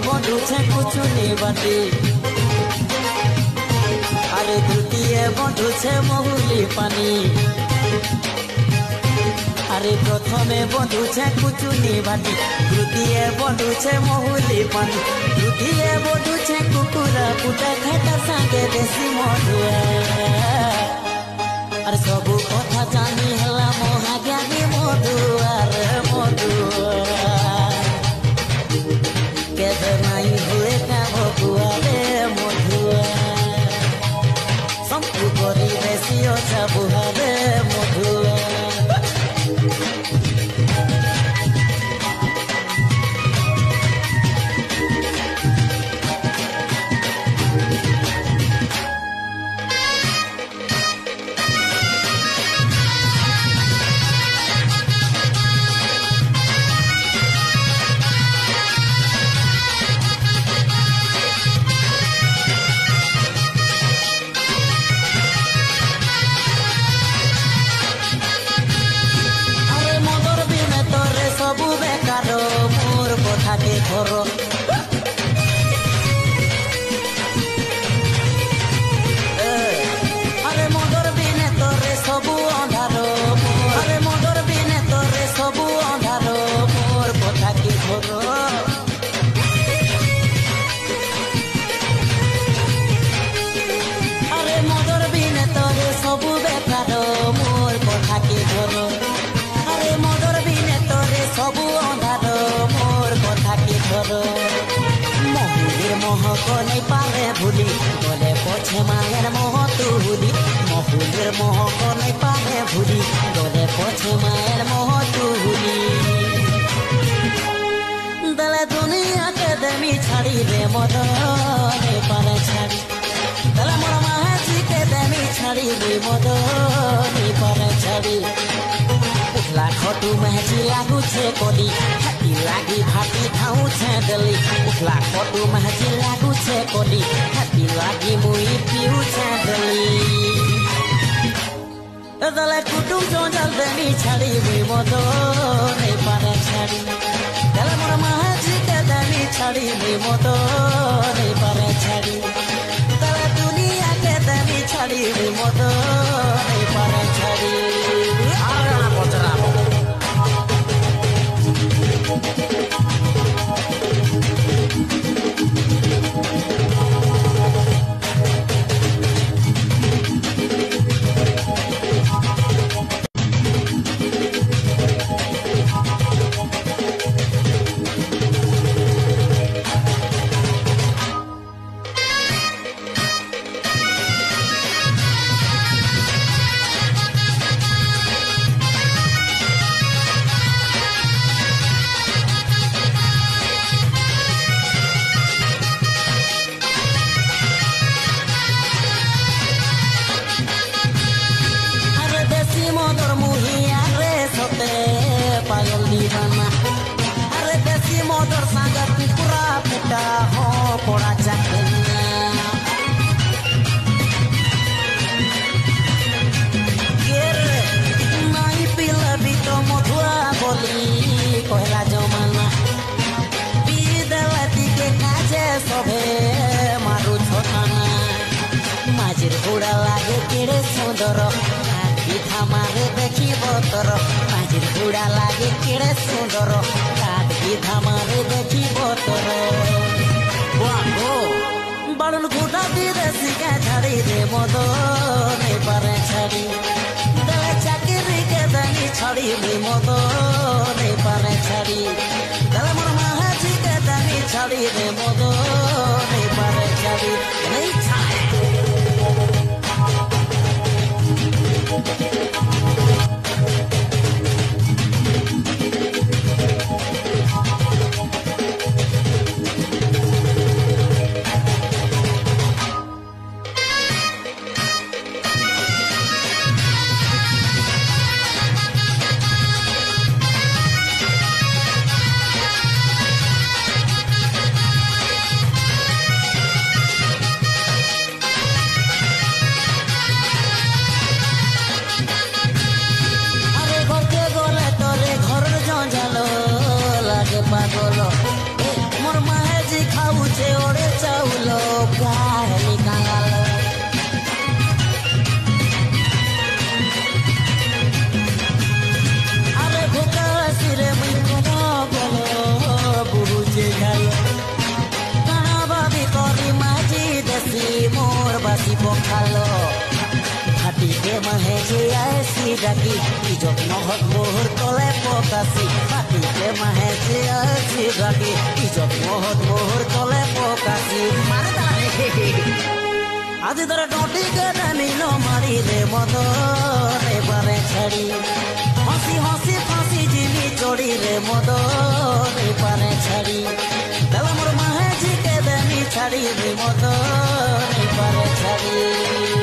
बंधु छे कुछ नहीं बाटी अरे तृतीय बंधु छे महुली पानी अरे प्रथमे बंधु छे कुछ नहीं बाटी तृतीय बंधु छे महुली पानी तृतीय बंधु छे कुकुरा कुटा खाता सांगे देसी मधुआ अरे सबू कथा जानी हला महाज्ञानी मधुआ रे मधुआ केदे नाई हुए का भगुआ रे मधुआ संपू करी बेसी अच्छा बुहा रे मधुआ सबू बेकार मोर कथा के घर अरे मगर बिने तोरे सबू अंधार अरे मगर बिने तोरे सबू अंधार मोर कथा के घर अरे मगर बिने तोरे सबू बेकार मोर कथा के घर अरे मगर बिने सबू अंधार मोर कथा के घर महुलीर महक नहीं पारे भूली गले पछे मायर मोह तुली महुलीर महक नहीं पारे भूली गले पछे मायर मोह तुली दले दुनिया के देमी छाड़ी रे मद नहीं पारे छाड़ी दले मोर महाजी के देमी छाड़ी रे मद नहीं पारे छाड़ी उठला खटू महजी लागू छे कोली हाथी लागी भाटी खाऊ छे दली उठला खटू महजी लागू छे कोली हाथी लागी मुई पीऊ छे दली दले कुटुम जोंजल देनी छाड़ी मुई मदो नहीं पारे छाड़ी दले मोर महजी के देनी छाड़ी मुई मदो नहीं पारे छाड़ी दले दुनिया के देनी छाड़ी मुई मदो नहीं पारे छाड़ी अरे देसी मोदर सागर पूरा पिटा हो पड़ा जाकना गिर नहीं पिलबी तो मधुआ बोली कहला जमाना विद्यार्थी के काजे सभे मारू छोटाना माझिर घोड़ा लागे केड़े सुंदर मारे देखी बोतर माझिर घोड़ा लागे केड़े सुंदर काट विधा मारे देखी बोतर बड़न घोड़ा धीरे सिका झाड़ी रे मद नहीं पारे छाड़ी दले चाकरी के दानी छाड़ी रे मद नहीं पारे छाड़ी दले मोर महाजी के दानी छाड़ी रे मद नहीं पारे छाड़ी नहीं छाड़े বখালো ভাটি কে মাহে যে আইসি ডাকি ইজত নহত মোহর তলে পকাছি ভাটি কে মাহে যে আইসি ডাকি ইজত নহত মোহর তলে পকাছি মারে দাঁড়ানি আজি ধরে ডটি কে নিল মারিলে মদন এবারে ছাড়ি হসি হসি ফাঁসি জিনি চড়িলে মদন এবারে ছাড়ি তাহলে মোর মাহে জি কে দেমি ছাড়ি মদন এবারে ছাড়ি